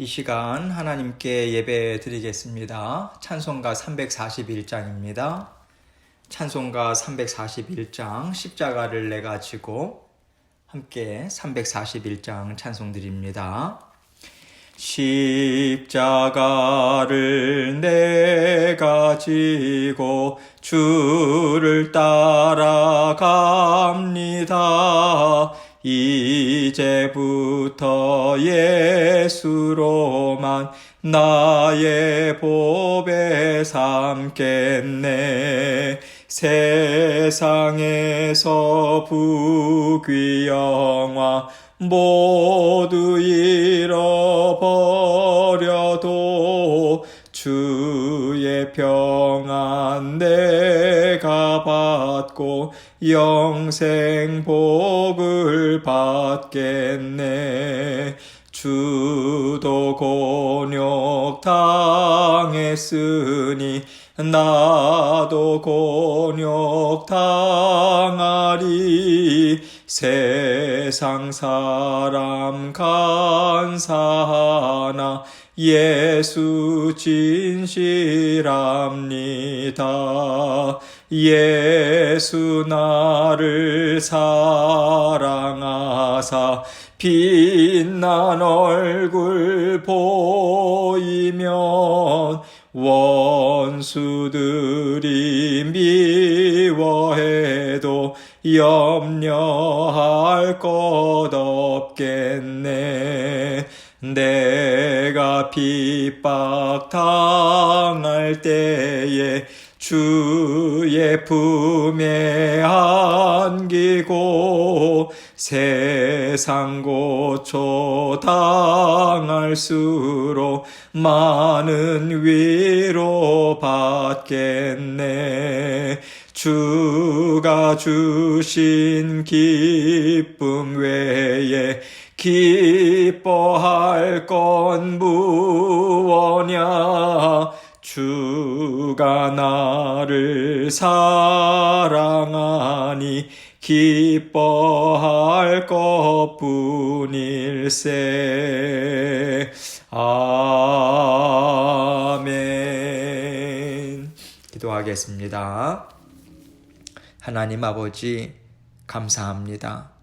이 시간 하나님께 예배 드리겠습니다. 찬송가 341장입니다. 찬송가 341장 십자가를 내가 지고 함께 341장 찬송 드립니다. 십자가를 내가 지고 주를 따라갑니다. 이제부터 예수로만 나의 보배 삼겠네. 세상에서 부귀영화 모두 잃어버려도 주의 평안 내가 받고 영생 복을 받겠네. 주도 곤욕 당했으니 나도 곤욕 당하리. 세상 사람 간사하나 예수 진실합니다. 예수 나를 사랑하사 빛난 얼굴 보이면 원수들이 미워해도 염려할 것 없겠네. 내가 핍박 당할 때에 주의 품에 안기고 세상 고초 당할수록 많은 위로 받겠네. 주가 주신 기쁨 외에 기뻐할 건 무엇냐. 주가 나를 사랑하니 기뻐할 것뿐일세. 아멘. 기도하겠습니다. 하나님 아버지 감사합니다.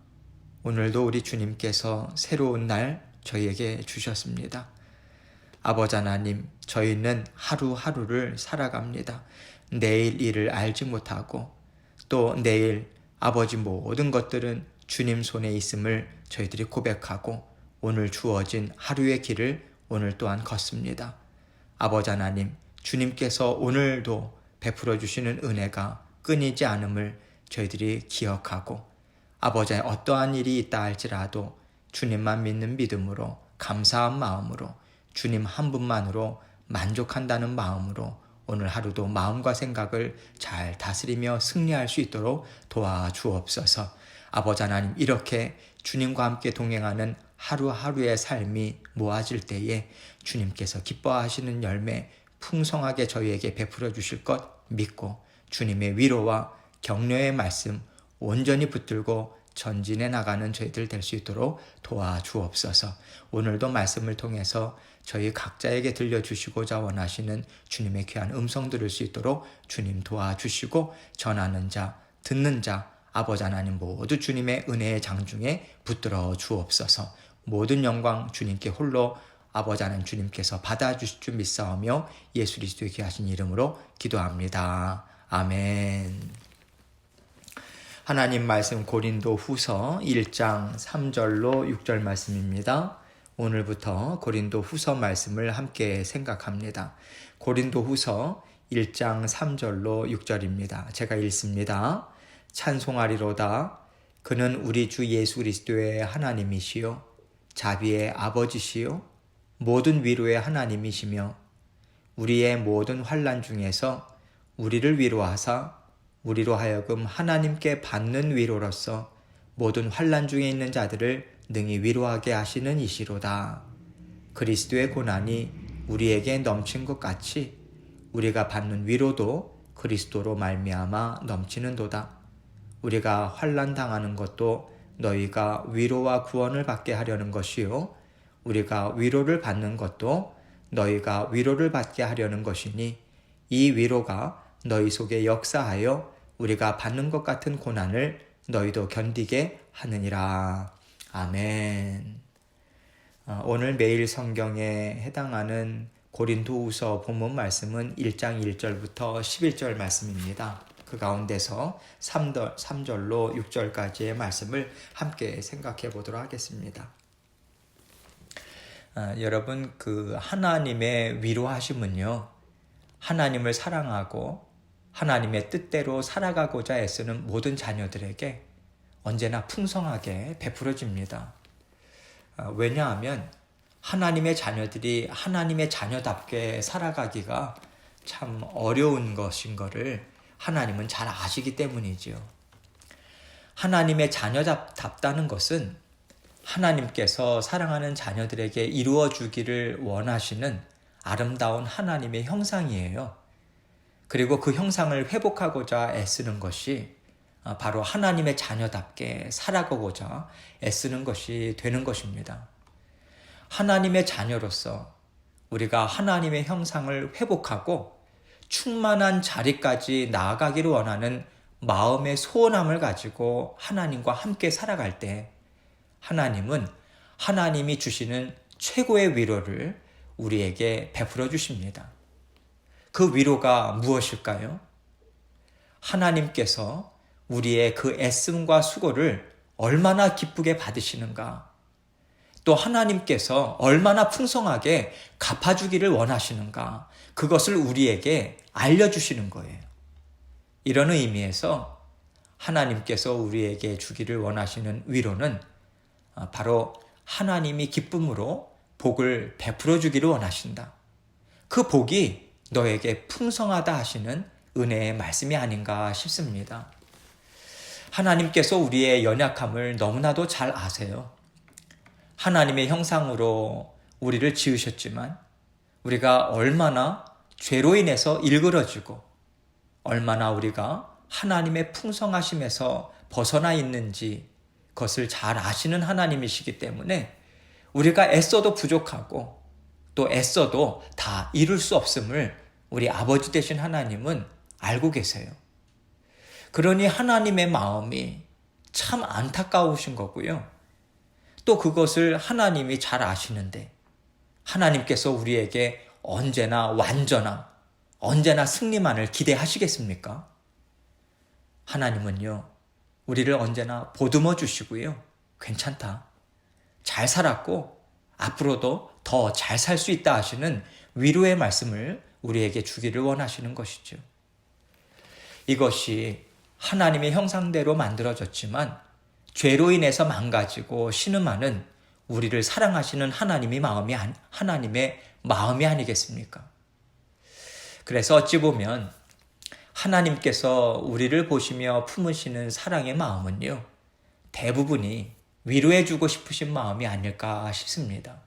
오늘도 우리 주님께서 새로운 날 저희에게 주셨습니다. 아버지 하나님, 저희는 하루하루를 살아갑니다. 내일 일을 알지 못하고 또 내일 아버지 모든 것들은 주님 손에 있음을 저희들이 고백하고 오늘 주어진 하루의 길을 오늘 또한 걷습니다. 아버지 하나님, 주님께서 오늘도 베풀어 주시는 은혜가 끊이지 않음을 저희들이 기억하고 아버지 어떠한 일이 있다 할지라도 주님만 믿는 믿음으로 감사한 마음으로 주님 한 분만으로 만족한다는 마음으로 오늘 하루도 마음과 생각을 잘 다스리며 승리할 수 있도록 도와주옵소서. 아버지 하나님, 이렇게 주님과 함께 동행하는 하루하루의 삶이 모아질 때에 주님께서 기뻐하시는 열매 풍성하게 저희에게 베풀어 주실 것 믿고 주님의 위로와 격려의 말씀 온전히 붙들고 전진해 나가는 저희들 될 수 있도록 도와주옵소서. 오늘도 말씀을 통해서 저희 각자에게 들려주시고자 원하시는 주님의 귀한 음성 들을 수 있도록 주님 도와주시고 전하는 자, 듣는 자, 아버지 하나님 모두 주님의 은혜의 장중에 붙들어 주옵소서. 모든 영광 주님께 홀로 아버지 하나님 주님께서 받아주실 줄 믿사오며 예수 그리스도의 귀하신 이름으로 기도합니다. 아멘. 하나님 말씀 고린도 후서 1장 3절로 6절 말씀입니다. 오늘부터 고린도 후서 말씀을 함께 생각합니다. 고린도 후서 1장 3절로 6절입니다. 제가 읽습니다. 찬송하리로다. 그는 우리 주 예수 그리스도의 하나님이시요 자비의 아버지시요 모든 위로의 하나님이시며 우리의 모든 환난 중에서 우리를 위로하사 우리로 하여금 하나님께 받는 위로로서 모든 환난 중에 있는 자들을 능히 위로하게 하시는 이시로다. 그리스도의 고난이 우리에게 넘친 것 같이 우리가 받는 위로도 그리스도로 말미암아 넘치는도다. 우리가 환난 당하는 것도 너희가 위로와 구원을 받게 하려는 것이요 우리가 위로를 받는 것도 너희가 위로를 받게 하려는 것이니 이 위로가 너희 속에 역사하여 우리가 받는 것 같은 고난을 너희도 견디게 하느니라. 아멘. 오늘 매일 성경에 해당하는 고린도후서 본문 말씀은 1장 1절부터 11절 말씀입니다. 그 가운데서 3절로 6절까지의 말씀을 함께 생각해 보도록 하겠습니다. 여러분, 그 하나님의 위로하심은요, 하나님을 사랑하고 하나님의 뜻대로 살아가고자 애쓰는 모든 자녀들에게 언제나 풍성하게 베풀어집니다. 왜냐하면 하나님의 자녀들이 하나님의 자녀답게 살아가기가 참 어려운 것인 것을 하나님은 잘 아시기 때문이지요. 하나님의 자녀답다는 것은 하나님께서 사랑하는 자녀들에게 이루어 주기를 원하시는 아름다운 하나님의 형상이에요. 그리고 그 형상을 회복하고자 애쓰는 것이 바로 하나님의 자녀답게 살아가고자 애쓰는 것이 되는 것입니다. 하나님의 자녀로서 우리가 하나님의 형상을 회복하고 충만한 자리까지 나아가기를 원하는 마음의 소원함을 가지고 하나님과 함께 살아갈 때 하나님은 하나님이 주시는 최고의 위로를 우리에게 베풀어 주십니다. 그 위로가 무엇일까요? 하나님께서 우리의 그 애씀과 수고를 얼마나 기쁘게 받으시는가, 또 하나님께서 얼마나 풍성하게 갚아주기를 원하시는가, 그것을 우리에게 알려주시는 거예요. 이런 의미에서 하나님께서 우리에게 주기를 원하시는 위로는 바로 하나님이 기쁨으로 복을 베풀어 주기를 원하신다. 그 복이 너에게 풍성하다 하시는 은혜의 말씀이 아닌가 싶습니다. 하나님께서 우리의 연약함을 너무나도 잘 아세요. 하나님의 형상으로 우리를 지으셨지만 우리가 얼마나 죄로 인해서 일그러지고 얼마나 우리가 하나님의 풍성하심에서 벗어나 있는지 그것을 잘 아시는 하나님이시기 때문에 우리가 애써도 부족하고 또 애써도 다 이룰 수 없음을 우리 아버지 되신 하나님은 알고 계세요. 그러니 하나님의 마음이 참 안타까우신 거고요. 또 그것을 하나님이 잘 아시는데 하나님께서 우리에게 언제나 완전함, 언제나 승리만을 기대하시겠습니까? 하나님은요, 우리를 언제나 보듬어 주시고요. 괜찮다. 잘 살았고 앞으로도 더 잘 살 수 있다 하시는 위로의 말씀을 우리에게 주기를 원하시는 것이죠. 이것이 하나님의 형상대로 만들어졌지만 죄로 인해서 망가지고 신음하는 우리를 사랑하시는 하나님의 마음이 아니겠습니까? 그래서 어찌 보면 하나님께서 우리를 보시며 품으시는 사랑의 마음은요, 대부분이 위로해주고 싶으신 마음이 아닐까 싶습니다.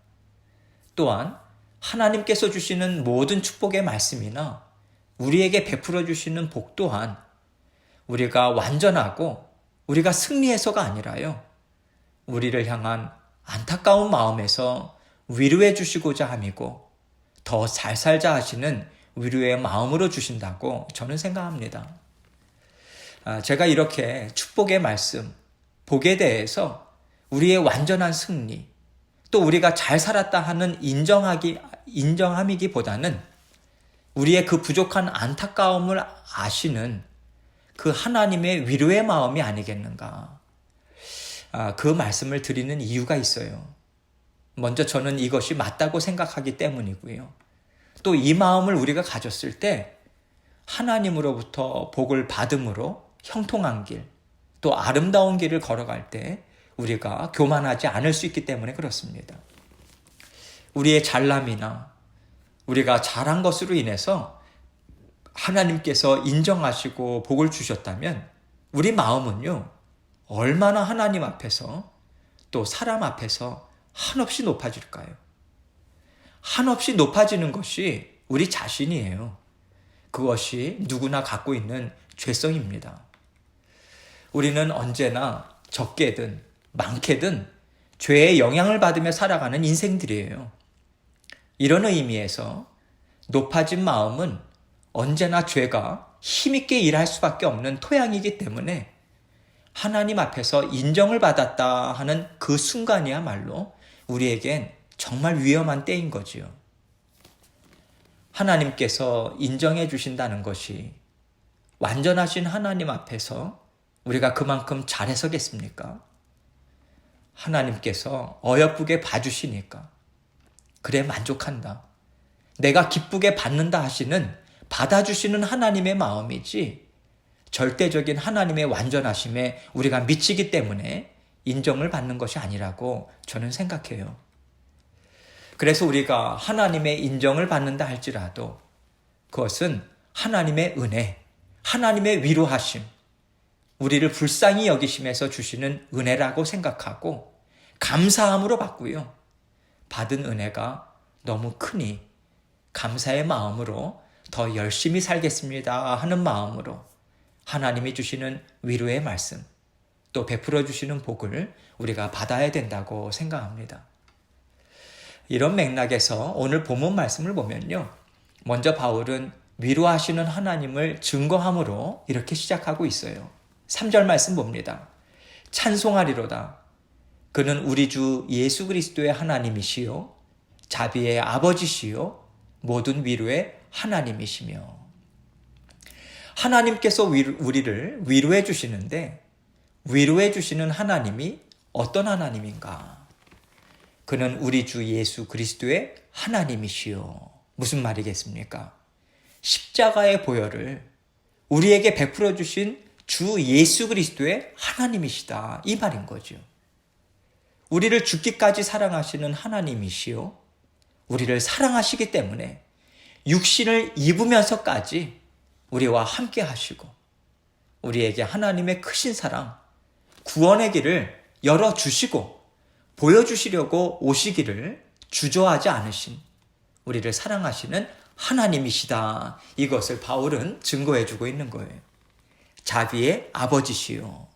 또한 하나님께서 주시는 모든 축복의 말씀이나 우리에게 베풀어 주시는 복 또한 우리가 완전하고 우리가 승리해서가 아니라요, 우리를 향한 안타까운 마음에서 위로해 주시고자 함이고 더 잘 살자 하시는 위로의 마음으로 주신다고 저는 생각합니다. 제가 이렇게 축복의 말씀, 복에 대해서 우리의 완전한 승리, 또 우리가 잘 살았다 하는 인정함이기보다는 우리의 그 부족한 안타까움을 아시는 그 하나님의 위로의 마음이 아니겠는가. 그 말씀을 드리는 이유가 있어요. 먼저 저는 이것이 맞다고 생각하기 때문이고요. 또 이 마음을 우리가 가졌을 때 하나님으로부터 복을 받음으로 형통한 길, 또 아름다운 길을 걸어갈 때 우리가 교만하지 않을 수 있기 때문에 그렇습니다. 우리의 잘남이나 우리가 잘한 것으로 인해서 하나님께서 인정하시고 복을 주셨다면 우리 마음은요, 얼마나 하나님 앞에서 또 사람 앞에서 한없이 높아질까요? 한없이 높아지는 것이 우리 자신이에요. 그것이 누구나 갖고 있는 죄성입니다. 우리는 언제나 적게든 많게든 죄의 영향을 받으며 살아가는 인생들이에요. 이런 의미에서 높아진 마음은 언제나 죄가 힘있게 일할 수밖에 없는 토양이기 때문에 하나님 앞에서 인정을 받았다 하는 그 순간이야말로 우리에겐 정말 위험한 때인 거지요. 하나님께서 인정해 주신다는 것이 완전하신 하나님 앞에서 우리가 그만큼 잘해서겠습니까? 하나님께서 어여쁘게 봐주시니까 그래 만족한다. 내가 기쁘게 받는다 하시는 받아주시는 하나님의 마음이지 절대적인 하나님의 완전하심에 우리가 미치기 때문에 인정을 받는 것이 아니라고 저는 생각해요. 그래서 우리가 하나님의 인정을 받는다 할지라도 그것은 하나님의 은혜, 하나님의 위로하심, 우리를 불쌍히 여기심에서 주시는 은혜라고 생각하고 감사함으로 받고요. 받은 은혜가 너무 크니 감사의 마음으로 더 열심히 살겠습니다 하는 마음으로 하나님이 주시는 위로의 말씀, 또 베풀어 주시는 복을 우리가 받아야 된다고 생각합니다. 이런 맥락에서 오늘 본문 말씀을 보면요. 먼저 바울은 위로하시는 하나님을 증거함으로 이렇게 시작하고 있어요. 3절 말씀 봅니다. 찬송하리로다. 그는 우리 주 예수 그리스도의 하나님이시요 자비의 아버지시요 모든 위로의 하나님이시며. 하나님께서 우리를 위로해 주시는데 위로해 주시는 하나님이 어떤 하나님인가? 그는 우리 주 예수 그리스도의 하나님이시요. 무슨 말이겠습니까? 십자가의 보혈을 우리에게 베풀어 주신 주 예수 그리스도의 하나님이시다. 이 말인 거죠. 우리를 죽기까지 사랑하시는 하나님이시요. 우리를 사랑하시기 때문에 육신을 입으면서까지 우리와 함께 하시고 우리에게 하나님의 크신 사랑, 구원의 길을 열어주시고 보여주시려고 오시기를 주저하지 않으신 우리를 사랑하시는 하나님이시다. 이것을 바울은 증거해주고 있는 거예요. 자비의 아버지시요.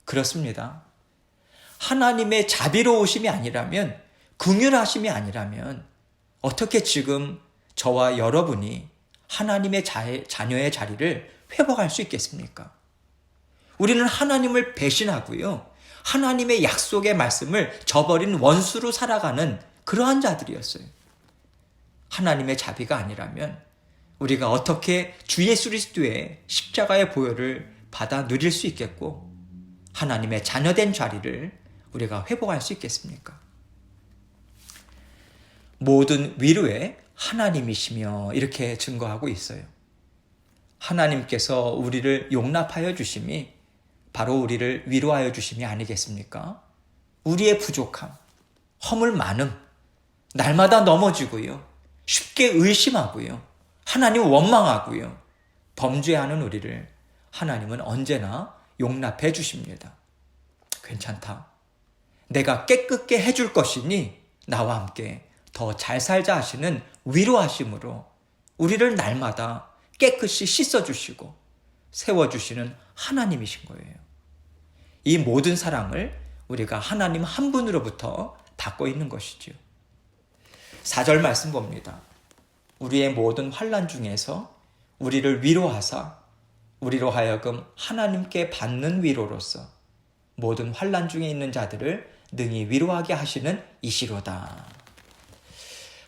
그렇습니다. 하나님의 자비로우심이 아니라면, 긍휼하심이 아니라면 어떻게 지금 저와 여러분이 하나님의 자녀의 자리를 회복할 수 있겠습니까? 우리는 하나님을 배신하고요. 하나님의 약속의 말씀을 저버린 원수로 살아가는 그러한 자들이었어요. 하나님의 자비가 아니라면 우리가 어떻게 주 예수 그리스도의 십자가의 보혈을 받아 누릴 수 있겠고 하나님의 자녀된 자리를 우리가 회복할 수 있겠습니까? 모든 위로의 하나님이시며 이렇게 증거하고 있어요. 하나님께서 우리를 용납하여 주심이 바로 우리를 위로하여 주심이 아니겠습니까? 우리의 부족함, 허물 많음, 날마다 넘어지고요. 쉽게 의심하고요. 하나님 원망하고요. 범죄하는 우리를 하나님은 언제나 용납해 주십니다. 괜찮다. 내가 깨끗게 해줄 것이니 나와 함께 더 잘 살자 하시는 위로하심으로 우리를 날마다 깨끗이 씻어주시고 세워주시는 하나님이신 거예요. 이 모든 사랑을 우리가 하나님 한 분으로부터 받고 있는 것이죠. 4절 말씀 봅니다. 우리의 모든 환난 중에서 우리를 위로하사 우리로 하여금 하나님께 받는 위로로서 모든 환난 중에 있는 자들을 능히 위로하게 하시는 이시로다.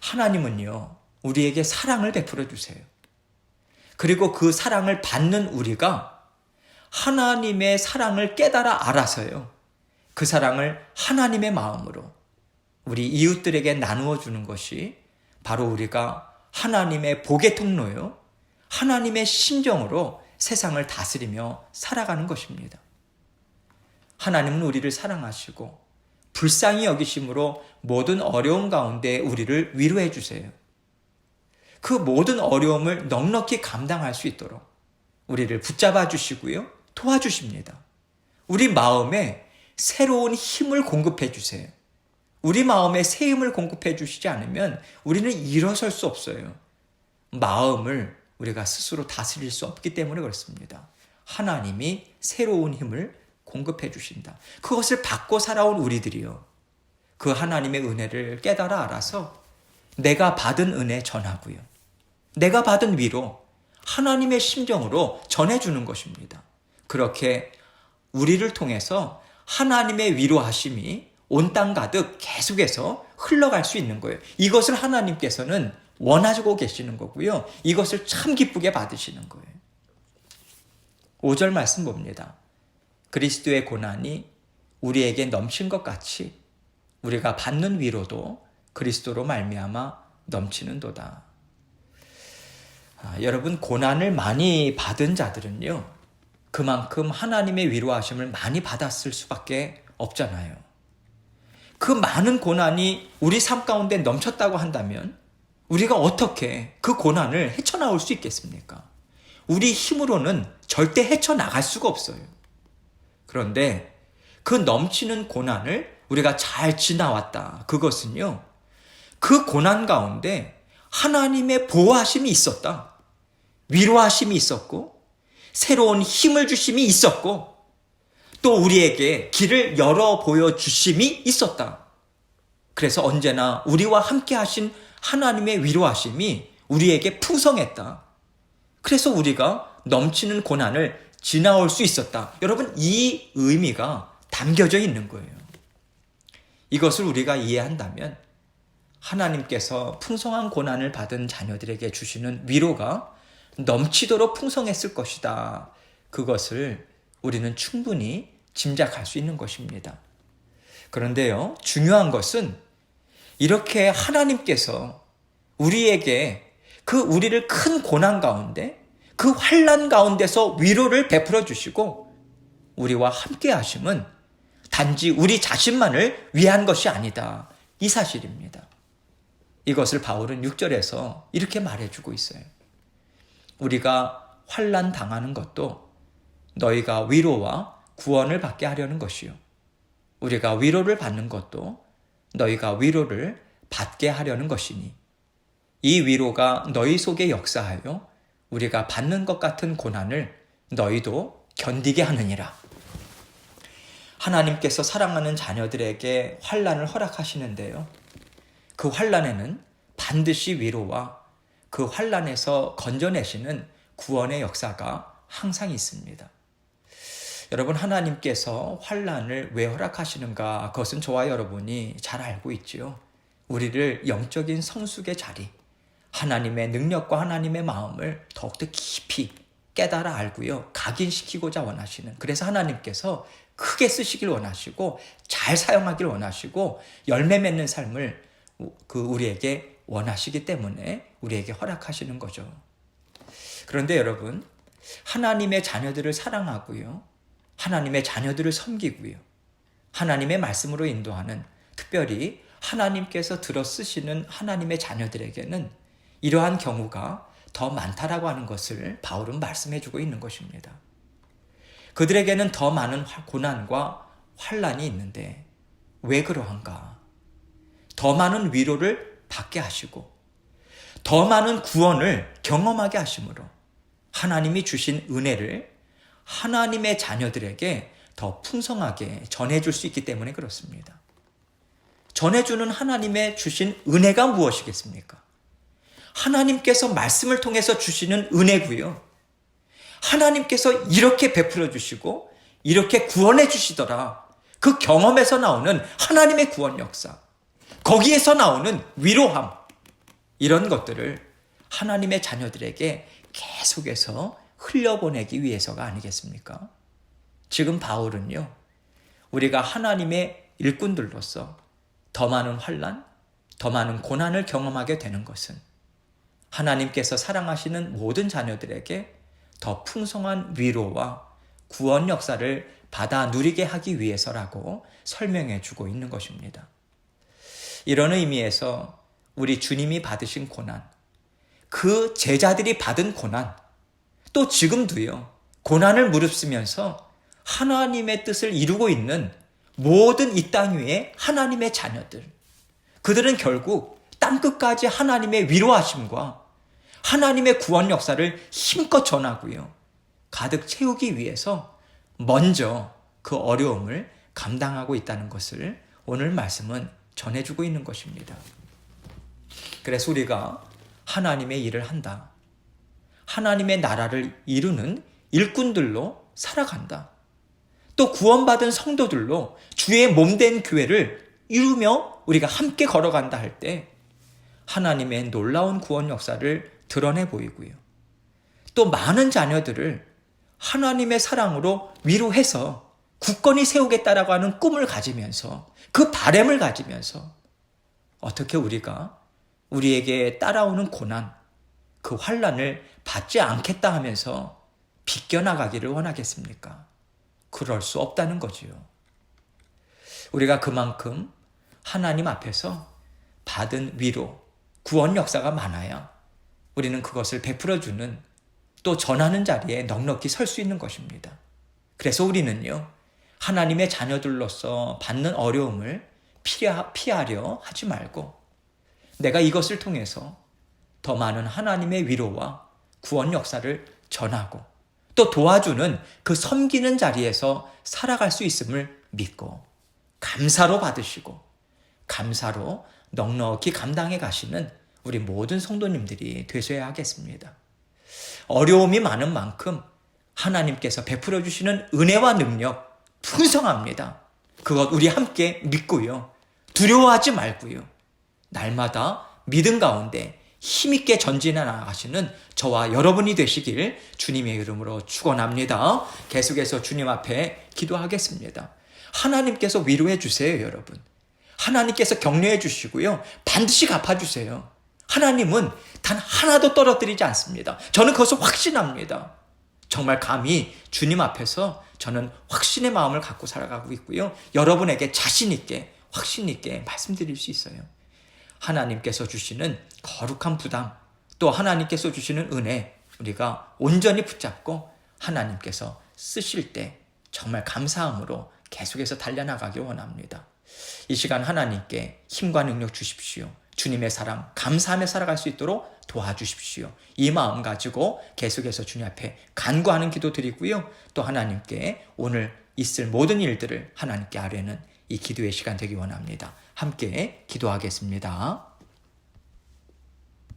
하나님은요, 우리에게 사랑을 베풀어 주세요. 그리고 그 사랑을 받는 우리가 하나님의 사랑을 깨달아 알아서요. 그 사랑을 하나님의 마음으로 우리 이웃들에게 나누어 주는 것이 바로 우리가 하나님의 복의 통로요. 하나님의 심정으로 세상을 다스리며 살아가는 것입니다. 하나님은 우리를 사랑하시고 불쌍히 여기심으로 모든 어려움 가운데 우리를 위로해 주세요. 그 모든 어려움을 넉넉히 감당할 수 있도록 우리를 붙잡아 주시고요. 도와주십니다. 우리 마음에 새로운 힘을 공급해 주세요. 우리 마음에 새 힘을 공급해 주시지 않으면 우리는 일어설 수 없어요. 마음을 우리가 스스로 다스릴 수 없기 때문에 그렇습니다. 하나님이 새로운 힘을 공급해 주신다. 그것을 받고 살아온 우리들이요. 그 하나님의 은혜를 깨달아 알아서 내가 받은 은혜 전하고요. 내가 받은 위로 하나님의 심정으로 전해주는 것입니다. 그렇게 우리를 통해서 하나님의 위로하심이 온 땅 가득 계속해서 흘러갈 수 있는 거예요. 이것을 하나님께서는 원하고 계시는 거고요. 이것을 참 기쁘게 받으시는 거예요. 5절 말씀 봅니다. 그리스도의 고난이 우리에게 넘친 것 같이 우리가 받는 위로도 그리스도로 말미암아 넘치는도다. 여러분, 고난을 많이 받은 자들은요, 그만큼 하나님의 위로하심을 많이 받았을 수밖에 없잖아요. 그 많은 고난이 우리 삶 가운데 넘쳤다고 한다면 우리가 어떻게 그 고난을 헤쳐나올 수 있겠습니까? 우리 힘으로는 절대 헤쳐나갈 수가 없어요. 그런데 그 넘치는 고난을 우리가 잘 지나왔다. 그것은요, 그 고난 가운데 하나님의 보호하심이 있었다. 위로하심이 있었고, 새로운 힘을 주심이 있었고, 또 우리에게 길을 열어 보여주심이 있었다. 그래서 언제나 우리와 함께 하신 하나님의 위로하심이 우리에게 풍성했다. 그래서 우리가 넘치는 고난을 지나올 수 있었다. 여러분, 이 의미가 담겨져 있는 거예요. 이것을 우리가 이해한다면 하나님께서 풍성한 고난을 받은 자녀들에게 주시는 위로가 넘치도록 풍성했을 것이다. 그것을 우리는 충분히 짐작할 수 있는 것입니다. 그런데요, 중요한 것은 이렇게 하나님께서 우리에게 그 우리를 큰 고난 가운데, 그 환난 가운데서 위로를 베풀어 주시고 우리와 함께 하심은 단지 우리 자신만을 위한 것이 아니다. 이 사실입니다. 이것을 바울은 6절에서 이렇게 말해주고 있어요. 우리가 환난 당하는 것도 너희가 위로와 구원을 받게 하려는 것이요. 우리가 위로를 받는 것도 너희가 위로를 받게 하려는 것이니 이 위로가 너희 속에 역사하여 우리가 받는 것 같은 고난을 너희도 견디게 하느니라. 하나님께서 사랑하는 자녀들에게 환난을 허락하시는데요. 그 환난에는 반드시 위로와 그 환난에서 건져내시는 구원의 역사가 항상 있습니다. 여러분, 하나님께서 환난을 왜 허락하시는가? 그것은 저와 여러분이 잘 알고 있지요. 우리를 영적인 성숙의 자리, 하나님의 능력과 하나님의 마음을 더욱더 깊이 깨달아 알고요, 각인시키고자 원하시는, 그래서 하나님께서 크게 쓰시길 원하시고 잘 사용하길 원하시고 열매 맺는 삶을 우리에게 원하시기 때문에 우리에게 허락하시는 거죠. 그런데 여러분, 하나님의 자녀들을 사랑하고요, 하나님의 자녀들을 섬기고요, 하나님의 말씀으로 인도하는, 특별히 하나님께서 들어 쓰시는 하나님의 자녀들에게는 이러한 경우가 더 많다라고 하는 것을 바울은 말씀해주고 있는 것입니다. 그들에게는 더 많은 고난과 환난이 있는데 왜 그러한가? 더 많은 위로를 받게 하시고 더 많은 구원을 경험하게 하심으로 하나님이 주신 은혜를 하나님의 자녀들에게 더 풍성하게 전해줄 수 있기 때문에 그렇습니다. 전해주는 하나님의 주신 은혜가 무엇이겠습니까? 하나님께서 말씀을 통해서 주시는 은혜고요. 하나님께서 이렇게 베풀어 주시고 이렇게 구원해 주시더라. 그 경험에서 나오는 하나님의 구원 역사, 거기에서 나오는 위로함, 이런 것들을 하나님의 자녀들에게 계속해서 흘려보내기 위해서가 아니겠습니까? 지금 바울은요, 우리가 하나님의 일꾼들로서 더 많은 환난, 더 많은 고난을 경험하게 되는 것은 하나님께서 사랑하시는 모든 자녀들에게 더 풍성한 위로와 구원 역사를 받아 누리게 하기 위해서라고 설명해 주고 있는 것입니다. 이런 의미에서 우리 주님이 받으신 고난, 그 제자들이 받은 고난, 또 지금도요, 고난을 무릅쓰면서 하나님의 뜻을 이루고 있는 모든 이 땅 위에 하나님의 자녀들, 그들은 결국 땅끝까지 하나님의 위로하심과 하나님의 구원 역사를 힘껏 전하고요, 가득 채우기 위해서 먼저 그 어려움을 감당하고 있다는 것을 오늘 말씀은 전해주고 있는 것입니다. 그래서 우리가 하나님의 일을 한다. 하나님의 나라를 이루는 일꾼들로 살아간다. 또 구원받은 성도들로 주의 몸된 교회를 이루며 우리가 함께 걸어간다 할 때 하나님의 놀라운 구원 역사를 드러내 보이고요. 또 많은 자녀들을 하나님의 사랑으로 위로해서 굳건히 세우겠다라고 하는 꿈을 가지면서 그 바람을 가지면서 어떻게 우리가 우리에게 따라오는 고난, 그 환난을 받지 않겠다 하면서 비껴나가기를 원하겠습니까? 그럴 수 없다는 거지요. 우리가 그만큼 하나님 앞에서 받은 위로, 구원 역사가 많아야 우리는 그것을 베풀어주는 또 전하는 자리에 넉넉히 설 수 있는 것입니다. 그래서 우리는요, 하나님의 자녀들로서 받는 어려움을 피하려 하지 말고 내가 이것을 통해서 더 많은 하나님의 위로와 구원 역사를 전하고 또 도와주는 그 섬기는 자리에서 살아갈 수 있음을 믿고 감사로 받으시고 감사로 넉넉히 감당해 가시는 우리 모든 성도님들이 되셔야 하겠습니다. 어려움이 많은 만큼 하나님께서 베풀어 주시는 은혜와 능력 풍성합니다. 그것 우리 함께 믿고요. 두려워하지 말고요. 날마다 믿음 가운데 힘있게 전진해 나가시는 저와 여러분이 되시길 주님의 이름으로 축원합니다. 계속해서 주님 앞에 기도하겠습니다. 하나님께서 위로해 주세요, 여러분. 하나님께서 격려해 주시고요. 반드시 갚아주세요. 하나님은 단 하나도 떨어뜨리지 않습니다. 저는 그것을 확신합니다. 정말 감히 주님 앞에서 저는 확신의 마음을 갖고 살아가고 있고요. 여러분에게 자신 있게, 확신 있게 말씀드릴 수 있어요. 하나님께서 주시는 거룩한 부담, 또 하나님께서 주시는 은혜, 우리가 온전히 붙잡고 하나님께서 쓰실 때 정말 감사함으로 계속해서 달려나가길 원합니다. 이 시간 하나님께 힘과 능력 주십시오. 주님의 사랑, 감사하며 살아갈 수 있도록 도와주십시오. 이 마음 가지고 계속해서 주님 앞에 간구하는 기도 드리고요. 또 하나님께 오늘 있을 모든 일들을 하나님께 아뢰는 이 기도의 시간 되기 원합니다. 함께 기도하겠습니다.